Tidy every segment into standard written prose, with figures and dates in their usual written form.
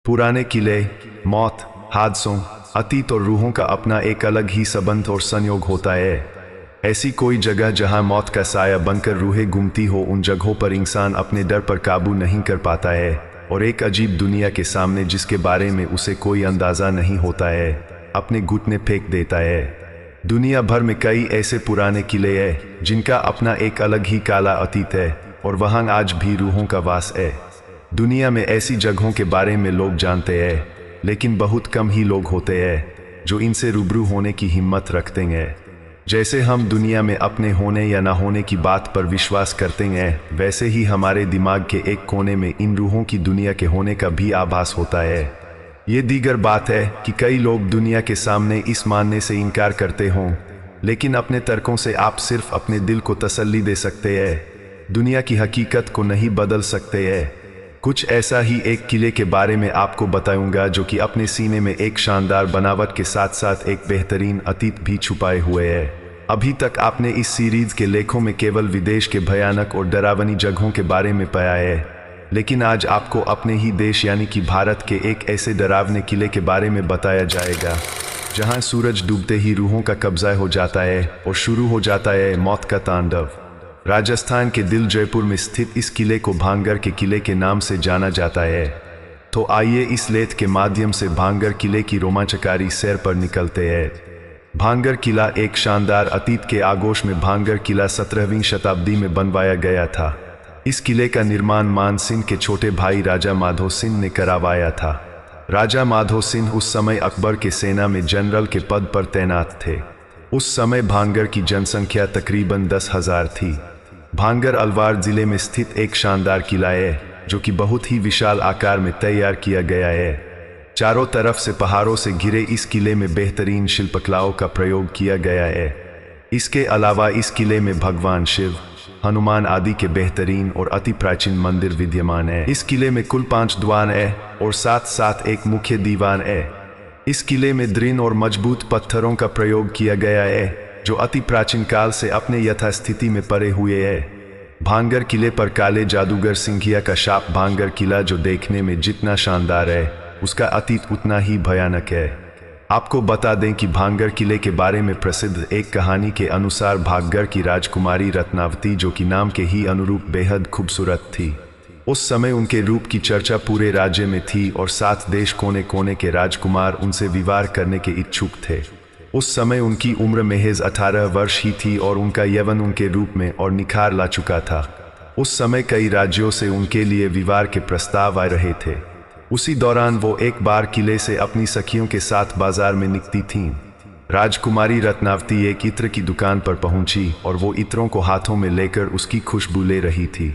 पुराने किले, मौत, हादसों, अतीत और रूहों का अपना एक अलग ही संबंध और संयोग होता है। ऐसी कोई जगह जहां मौत का साया बनकर रूहें घूमती हो, उन जगहों पर इंसान अपने डर पर काबू नहीं कर पाता है और एक अजीब दुनिया के सामने जिसके बारे में उसे कोई अंदाजा नहीं होता है, अपने घुटने फेंक देता है। दुनिया भर में कई ऐसे पुराने किले हैं जिनका अपना एक अलग ही काला अतीत है और वहां आज भी रूहों का वास है। दुनिया में ऐसी जगहों के बारे में लोग जानते हैं, लेकिन बहुत कम ही लोग होते हैं जो इनसे रूबरू होने की हिम्मत रखते हैं। जैसे हम दुनिया में अपने होने या ना होने की बात पर विश्वास करते हैं, वैसे ही हमारे दिमाग के एक कोने में इन रूहों की दुनिया के होने का भी आभास होता है। ये दीगर बात है कि कई लोग दुनिया के सामने इस मानने से इनकार करते हों, लेकिन अपने तर्कों से आप सिर्फ अपने दिल को तसल्ली दे सकते हैं, दुनिया की हकीकत को नहीं बदल सकते हैं। कुछ ऐसा ही एक किले के बारे में आपको बताऊंगा जो कि अपने सीने में एक शानदार बनावट के साथ साथ एक बेहतरीन अतीत भी छुपाए हुए है। अभी तक आपने इस सीरीज के लेखों में केवल विदेश के भयानक और डरावनी जगहों के बारे में पाया है, लेकिन आज आपको अपने ही देश यानी कि भारत के एक ऐसे डरावने किले के बारे में बताया जाएगा जहां सूरज डूबते ही रूहों का कब्जा हो जाता है और शुरू हो जाता है मौत का तांडव। राजस्थान के दिल जयपुर में स्थित इस किले को भांगर के किले के नाम से जाना जाता है। तो आइए इस लेख के माध्यम से भांगर किले की रोमांचकारी सैर पर निकलते हैं। भांगर किला एक शानदार अतीत के आगोश में भांगर किला 17वीं शताब्दी में बनवाया गया था। इस किले का निर्माण मान सिंह के छोटे भाई राजा माधो सिंह ने करवाया था। राजा माधो सिंह उस समय अकबर के सेना में जनरल के पद पर तैनात थे। उस समय भांगर की जनसंख्या तकरीबन 10,000 थी। भांगर अलवार जिले में स्थित एक शानदार किला है जो कि बहुत ही विशाल आकार में तैयार किया गया है। चारों तरफ से पहाड़ों से घिरे इस किले में बेहतरीन शिल्पकलाओं का प्रयोग किया गया है। इसके अलावा इस किले में भगवान शिव, हनुमान आदि के बेहतरीन और अति प्राचीन मंदिर विद्यमान है। इस किले में कुल 5 द्वार है और साथ साथ एक मुख्य दीवान है। इस किले में दृढ़ और मजबूत पत्थरों का प्रयोग किया गया है जो अति प्राचीन काल से अपने यथास्थिति में पड़े हुए हैं। भांगर किले पर काले जादूगर सिंघिया का शाप। भांगर किला जो देखने में जितना शानदार है, उसका अतीत उतना ही भयानक है। आपको बता दें कि भांगर किले के बारे में प्रसिद्ध एक कहानी के अनुसार भांगर की राजकुमारी रत्नावती, जो कि नाम के ही अनुरूप बेहद खूबसूरत थी, उस समय उनके रूप की चर्चा पूरे राज्य में थी और 7 देश कोने कोने के राजकुमार उनसे विवाह करने के इच्छुक थे। उस समय उनकी उम्र महज 18 वर्ष ही थी और उनका यौवन उनके रूप में और निखार ला चुका था। उस समय कई राज्यों से उनके लिए विवाह के प्रस्ताव आ रहे थे। उसी दौरान वो एक बार किले से अपनी सखियों के साथ बाजार में निकली थीं। राजकुमारी रत्नावती एक इत्र की दुकान पर पहुंची और वो इत्रों को हाथों में लेकर उसकी खुशबू ले रही थी।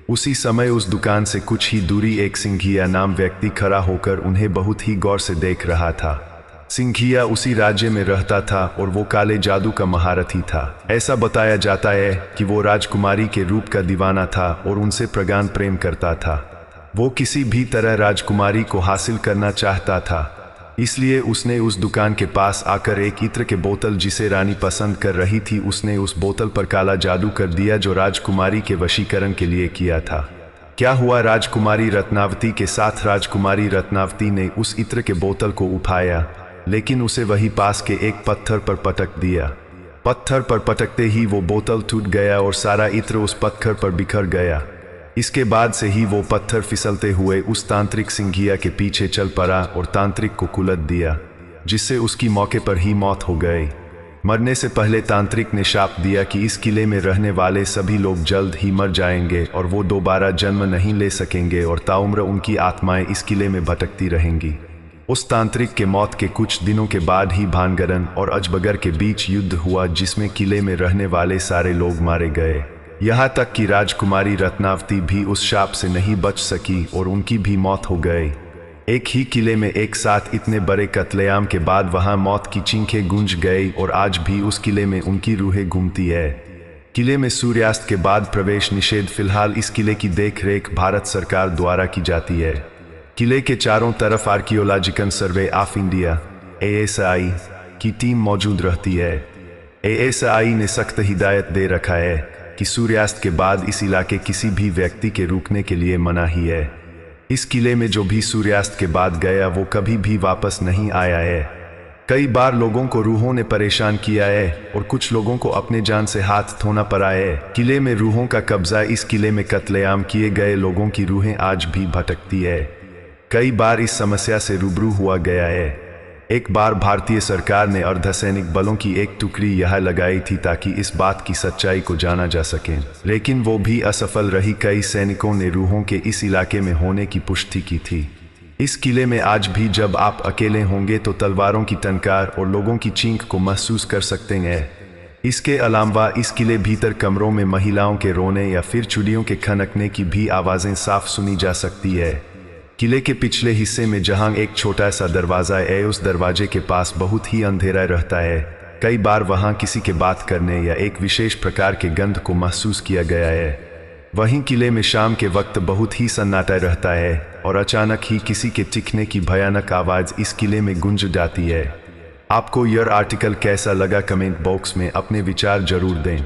उसी समय उस दुकान से कुछ ही दूरी एक सिंघिया नाम व्यक्ति खड़ा होकर उन्हें बहुत ही गौर से देख रहा था। सिंघिया उसी राज्य में रहता था और वो काले जादू का महारथी था। ऐसा बताया जाता है कि वो राजकुमारी के रूप का दीवाना था और उनसे प्रगाढ़ प्रेम करता था। वो किसी भी तरह राजकुमारी को हासिल करना चाहता था, इसलिए उसने उस दुकान के पास आकर एक इत्र के बोतल जिसे रानी पसंद कर रही थी, उसने उस बोतल पर काला जादू कर दिया जो राजकुमारी के वशीकरण के लिए किया था। क्या हुआ राजकुमारी रत्नावती के साथ? राजकुमारी रत्नावती ने उस इत्र के बोतल को उठाया, लेकिन उसे वही पास के एक पत्थर पर पटक दिया। पत्थर पर पटकते ही वो बोतल टूट गया और सारा इत्र उस पत्थर पर बिखर गया। इसके बाद से ही वो पत्थर फिसलते हुए उस तांत्रिक सिंघिया के पीछे चल पड़ा और तांत्रिक को कुलट दिया, जिससे उसकी मौके पर ही मौत हो गई। मरने से पहले तांत्रिक ने शाप दिया कि इस किले में रहने वाले सभी लोग जल्द ही मर जाएंगे और वो दोबारा जन्म नहीं ले सकेंगे और ताउम्र उनकी आत्माएं इस किले में भटकती रहेंगी। उस तांत्रिक के मौत के कुछ दिनों के बाद ही भानगरन और अजबगर के बीच युद्ध हुआ, जिसमें किले में रहने वाले सारे लोग मारे गए। यहाँ तक कि राजकुमारी रत्नावती भी उस शाप से नहीं बच सकी और उनकी भी मौत हो गई। एक ही किले में एक साथ इतने बड़े कत्लेआम के बाद वहाँ मौत की चीखें गूंज गई और आज भी उस किले में उनकी रूहें घूमती है। किले में सूर्यास्त के बाद प्रवेश निषेध। फिलहाल इस किले की देखरेख भारत सरकार द्वारा की जाती है। किले के चारों तरफ archaeological survey of India (ASI) की टीम मौजूद रहती है। ASI ने सख्त हिदायत दे रखा है कि सूर्यास्त के बाद इस इलाके किसी भी व्यक्ति के रुकने के लिए मनाही है। इस किले में जो भी सूर्यास्त के बाद गया वो कभी भी वापस नहीं आया है। कई बार लोगों को रूहों ने परेशान किया है और कुछ लोगों को अपने जान से हाथ धोना पड़ा है। किले में रूहों का कब्जा। इस किले में कत्लेआम किए गए लोगों की रूहें आज भी भटकती है। कई बार इस समस्या से रूबरू हुआ गया है। एक बार भारतीय सरकार ने अर्धसैनिक बलों की एक टुकड़ी यहाँ लगाई थी ताकि इस बात की सच्चाई को जाना जा सके, लेकिन वो भी असफल रही। कई सैनिकों ने रूहों के इस इलाके में होने की पुष्टि की थी। इस किले में आज भी जब आप अकेले होंगे तो तलवारों की टंकार और लोगों की चीख को महसूस कर सकते हैं। इसके अलावा इस किले भीतर कमरों में महिलाओं के रोने या फिर चुड़ियों के खनकने की भी आवाज़ें साफ सुनी जा सकती है। किले के पिछले हिस्से में जहां एक छोटा सा दरवाज़ा है, उस दरवाजे के पास बहुत ही अंधेरा रहता है। कई बार वहां किसी के बात करने या एक विशेष प्रकार के गंध को महसूस किया गया है। वहीं किले में शाम के वक्त बहुत ही सन्नाटा रहता है और अचानक ही किसी के चीखने की भयानक आवाज़ इस किले में गूंज जाती है। आपको यह आर्टिकल कैसा लगा कमेंट बॉक्स में अपने विचार जरूर दें।